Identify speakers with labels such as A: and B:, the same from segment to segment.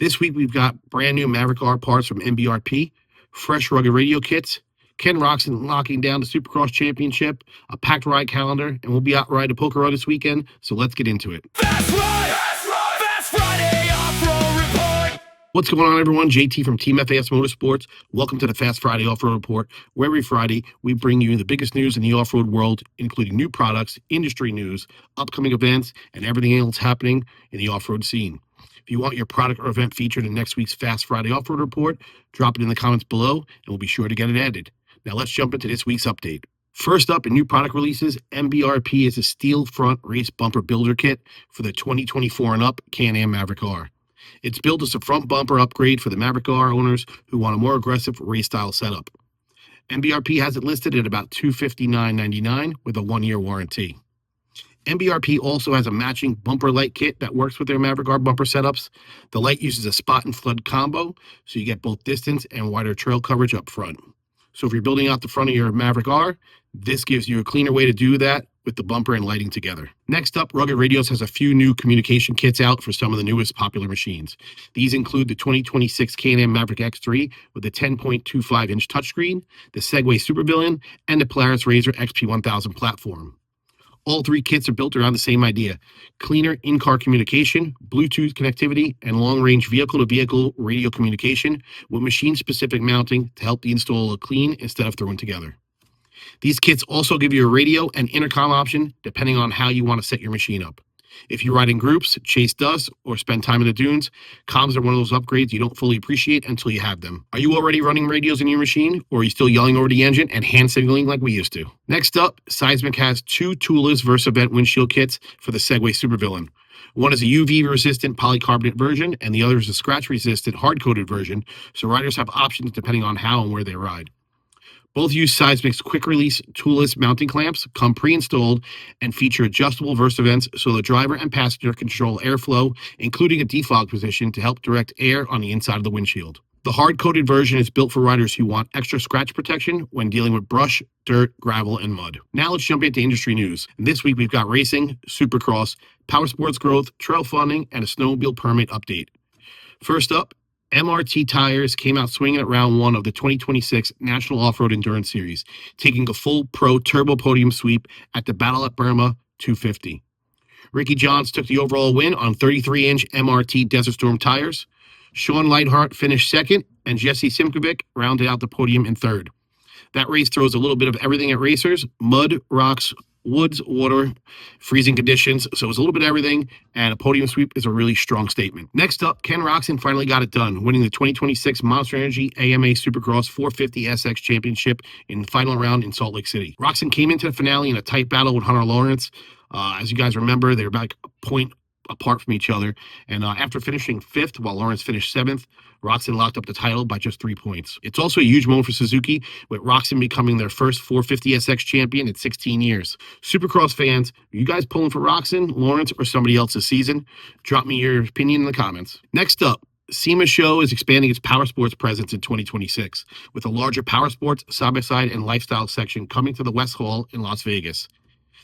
A: This week, we've got brand new Maverick R parts from MBRP, fresh rugged radio kits, Ken Roczen locking down the Supercross Championship, a packed ride calendar, and we'll be out riding a poker run this weekend, so let's get into it.
B: FAS Friday Off-Road Report.
A: What's going on, everyone? JT from Team FAS Motorsports. Welcome to the FAS Friday Off-Road Report, where every Friday we bring you the biggest news in the off-road world, including new products, industry news, upcoming events, and everything else happening in the off-road scene. If you want your product or event featured in next week's FAS Friday Off-Road Report, drop it in the comments below, and we'll be sure to get it added. Now let's jump into this week's update. First up in new product releases, MBRP is a steel front race bumper builder kit for the 2024 and up Can-Am Maverick R. It's built as a front bumper upgrade for the Maverick R owners who want a more aggressive race style setup. MBRP has it listed at about $259.99 with a 1-year warranty. MBRP also has a matching bumper light kit that works with their Maverick R bumper setups. The light uses a spot and flood combo, so you get both distance and wider trail coverage up front. So if you're building out the front of your Maverick R, this gives you a cleaner way to do that with the bumper and lighting together. Next up, Rugged Radios has a few new communication kits out for some of the newest popular machines. These include the 2026 Can-Am Maverick X3 with a 10.25-inch touchscreen, the Segway Villain, and the Polaris RZR XP1000 platform. All three kits are built around the same idea: cleaner in-car communication, Bluetooth connectivity, and long-range vehicle-to-vehicle radio communication with machine-specific mounting to help the installer look clean instead of thrown together. These kits also give you a radio and intercom option depending on how you want to set your machine up. If you ride in groups, chase dust, or spend time in the dunes, comms are one of those upgrades you don't fully appreciate until you have them. Are you already running radios in your machine, or are you still yelling over the engine and hand signaling like we used to? Next up, Seizmik has two toolless VersaVent windshield kits for the Segway Villain. One is a UV-resistant polycarbonate version, and the other is a scratch-resistant hard-coated version, so riders have options depending on how and where they ride. Both use Seizmik's quick-release toolless mounting clamps, come pre-installed, and feature adjustable VersaVents so the driver and passenger control airflow, including a defog position to help direct air on the inside of the windshield. The hard-coated version is built for riders who want extra scratch protection when dealing with brush, dirt, gravel, and mud. Now let's jump into industry news. This week we've got racing, Supercross, Powersports growth, trail funding, and a snowmobile permit update. First up, MRT Tires came out swinging at round one of the 2026 National Off-Road Endurance Series, taking a full pro turbo podium sweep at the Battle at Burma 250. Ricky Johns took the overall win on 33-inch MRT Desert Storm tires. Sean Lightheart finished second, and Jesse Simkovic rounded out the podium in third. That race throws a little bit of everything at racers: mud, rocks, woods, water, freezing conditions. So it was a little bit of everything, and a podium sweep is a really strong statement. Next up, Ken Roczen finally got it done, winning the 2026 Monster Energy AMA Supercross 450 SX Championship in the final round in Salt Lake City. Roczen came into the finale in a tight battle with Hunter Lawrence. As you guys remember, they were about a point apart from each other, and after finishing fifth while Lawrence finished seventh, Roczen locked up the title by just 3 points. It's also a huge moment for Suzuki, with Roczen becoming their first 450 SX champion in 16 years. Supercross fans, are you guys pulling for Roczen, Lawrence, or somebody else this season? Drop me your opinion in the comments. Next up, SEMA Show is expanding its Powersports presence in 2026, with a larger Powersports, side-by-side, and lifestyle section coming to the West Hall in Las Vegas.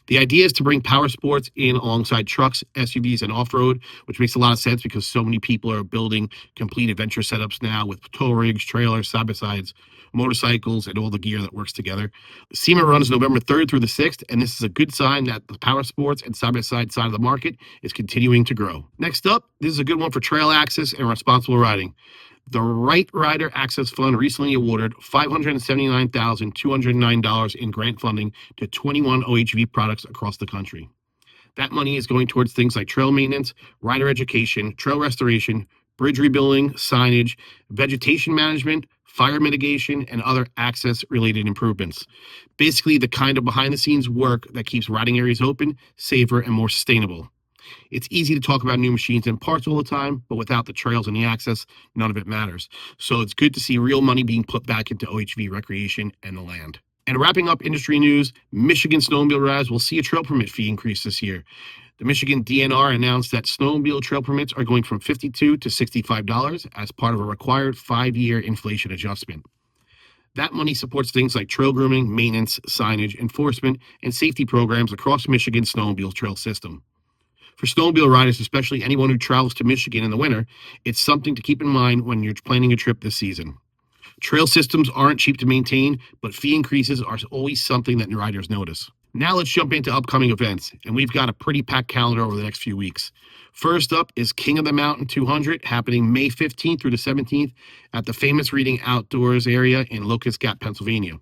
A: The idea is to bring power sports in alongside trucks, SUVs, and off-road, which makes a lot of sense because so many people are building complete adventure setups now with tow rigs, trailers, side-by-sides, motorcycles, and all the gear that works together. SEMA runs November 3rd through the 6th, and this is a good sign that the power sports and side-by-side side of the market is continuing to grow. Next up, this is a good one for trail access and responsible riding. The Right Rider Access Fund recently awarded $579,209 in grant funding to 21 OHV products across the country. That money is going towards things like trail maintenance, rider education, trail restoration, bridge rebuilding, signage, vegetation management, fire mitigation, and other access-related improvements. Basically, the kind of behind-the-scenes work that keeps riding areas open, safer, and more sustainable. It's easy to talk about new machines and parts all the time, but without the trails and the access, none of it matters. So it's good to see real money being put back into OHV recreation and the land. And wrapping up industry news, Michigan snowmobile riders will see a trail permit fee increase this year. The Michigan DNR announced that snowmobile trail permits are going from $52 to $65 as part of a required 5-year inflation adjustment. That money supports things like trail grooming, maintenance, signage, enforcement, and safety programs across Michigan's snowmobile trail system. For snowmobile riders, especially anyone who travels to Michigan in the winter, it's something to keep in mind when you're planning a trip this season. Trail systems aren't cheap to maintain, but fee increases are always something that riders notice. Now let's jump into upcoming events, and we've got a pretty packed calendar over the next few weeks. First up is King of the Mountain 200, happening May 15th through the 17th at the famous Reading Outdoors area in Locust Gap, Pennsylvania.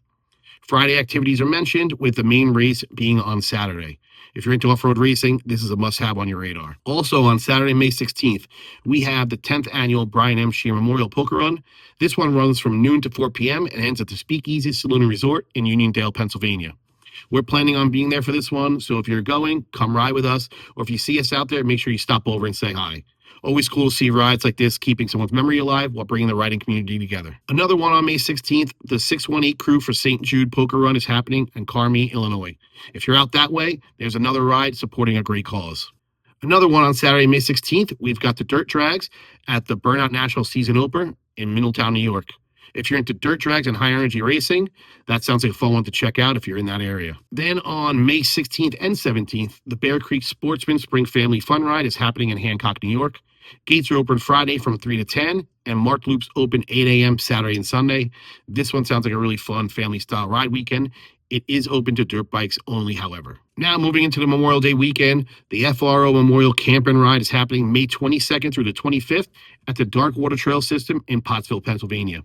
A: Friday activities are mentioned, with the main race being on Saturday. If you're into off-road racing, this is a must-have on your radar. Also on Saturday, May 16th, we have the 10th annual Brian M. Sheare Memorial Poker Run. This one runs from noon to 4 p.m. and ends at the Speakeasy Saloon and Resort in Uniondale, Pennsylvania. We're planning on being there for this one, so if you're going, come ride with us, or if you see us out there, make sure you stop over and say hi. Always cool to see rides like this, keeping someone's memory alive while bringing the riding community together. Another one on May 16th, the 618 crew for St. Jude Poker Run is happening in Carmi, Illinois. If you're out that way, there's another ride supporting a great cause. Another one on Saturday, May 16th, we've got the Dirt Drags at the Burnout National Season Opener in Middletown, New York. If you're into dirt drags and high energy racing, that sounds like a fun one to check out if you're in that area. Then on May 16th and 17th, the Bear Creek Sportsmen Spring Family Fun Ride is happening in Hancock, New York. Gates are open Friday from 3 to 10, and marked loops open 8 a.m. Saturday and Sunday. This one sounds like a really fun family-style ride weekend. It is open to dirt bikes only, however. Now, moving into the Memorial Day weekend, the FRO Memorial Camp Ride is happening May 22nd through the 25th at the Dark Water Trail System in Pottsville, Pennsylvania.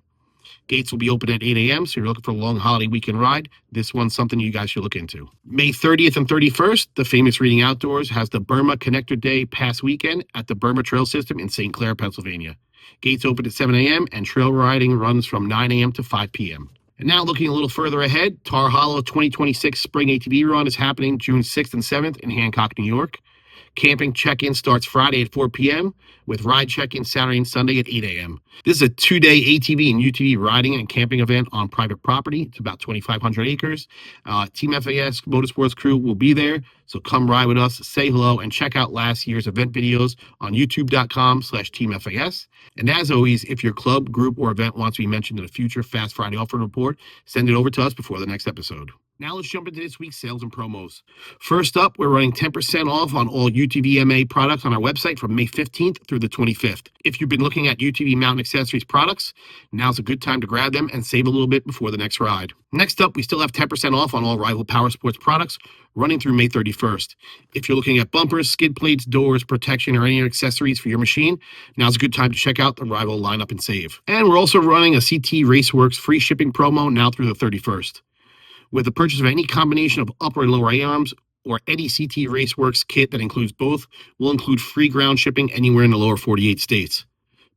A: Gates will be open at 8 a.m., so you're looking for a long holiday weekend ride. This one's something you guys should look into. May 30th and 31st, the famous Reading Outdoors has the Burma Connector Day Pass Weekend at the Burma Trail System in St. Clair, Pennsylvania. Gates open at 7 a.m., and trail riding runs from 9 a.m. to 5 p.m. And now looking a little further ahead, Tar Hollow 2026 Spring ATV Run is happening June 6th and 7th in Hancock, New York. Camping check-in starts Friday at 4 p.m. with ride check-in Saturday and Sunday at 8 a.m. This is a 2-day ATV and UTV riding and camping event on private property. It's about 2,500 acres. Team FAS Motorsports crew will be there, so come ride with us, say hello, and check out last year's event videos on youtube.com/teamfas. And as always, if your club, group, or event wants to be mentioned in a future FAS Friday Off-Road Report, send it over to us before the next episode. Now let's jump into this week's sales and promos. First up, we're running 10% off on all UTVMA products on our website from May 15th through the 25th. If you've been looking at UTV Mountain Accessories products, now's a good time to grab them and save a little bit before the next ride. Next up, we still have 10% off on all Rival Powersports products running through May 31st. If you're looking at bumpers, skid plates, doors, protection, or any accessories for your machine, now's a good time to check out the Rival lineup and save. And we're also running a CT Raceworks free shipping promo now through the 31st. With the purchase of any combination of upper and lower A-arms or any CT Raceworks kit that includes both, will include free ground shipping anywhere in the lower 48 states.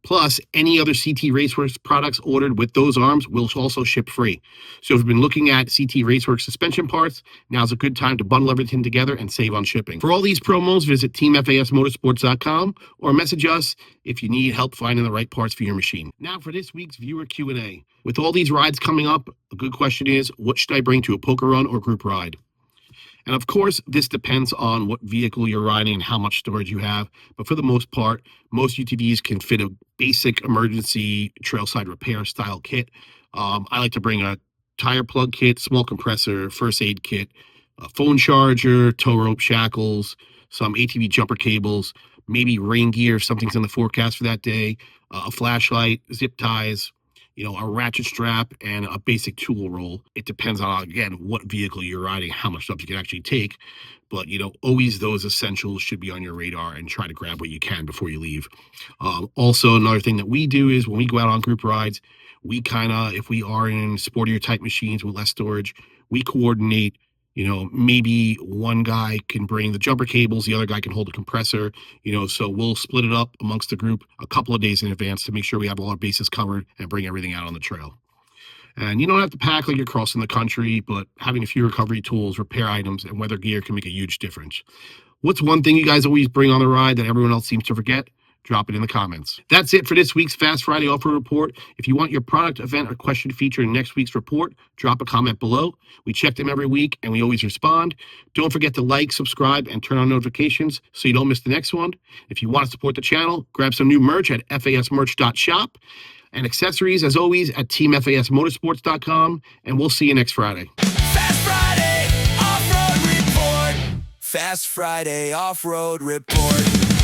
A: Plus, any other CT Raceworks products ordered with those arms will also ship free. So if you've been looking at CT Raceworks suspension parts, now's a good time to bundle everything together and save on shipping. For all these promos, visit teamfasmotorsports.com or message us if you need help finding the right parts for your machine. Now for this week's viewer Q&A. With all these rides coming up, a good question is, what should I bring to a poker run or group ride? And of course, this depends on what vehicle you're riding and how much storage you have. But for the most part, most UTVs can fit a basic emergency trailside repair style kit. I like to bring a tire plug kit, small compressor, first aid kit, a phone charger, tow rope shackles, some ATV jumper cables, maybe rain gear if something's in the forecast for that day, a flashlight, zip ties, a ratchet strap, and a basic tool roll. It depends on, again, what vehicle you're riding, how much stuff you can actually take. But, always those essentials should be on your radar and try to grab what you can before you leave. Also, another thing that we do is when we go out on group rides, we if we are in sportier type machines with less storage, we coordinate. Maybe one guy can bring the jumper cables, the other guy can hold the compressor, so we'll split it up amongst the group a couple of days in advance to make sure we have all our bases covered and bring everything out on the trail. And you don't have to pack like you're crossing the country, but having a few recovery tools, repair items, and weather gear can make a huge difference. What's one thing you guys always bring on the ride that everyone else seems to forget? Drop it in the comments. That's it for this week's FAS Friday Off-Road Report. If you want your product, event, or question featured in next week's report, drop a comment below. We check them every week, and we always respond. Don't forget to like, subscribe, and turn on notifications so you don't miss the next one. If you want to support the channel, grab some new merch at fasmerch.shop. And accessories, as always, at teamfasmotorsports.com. And we'll see you next Friday.
B: FAS Friday Off-Road Report. FAS Friday Off-Road Report.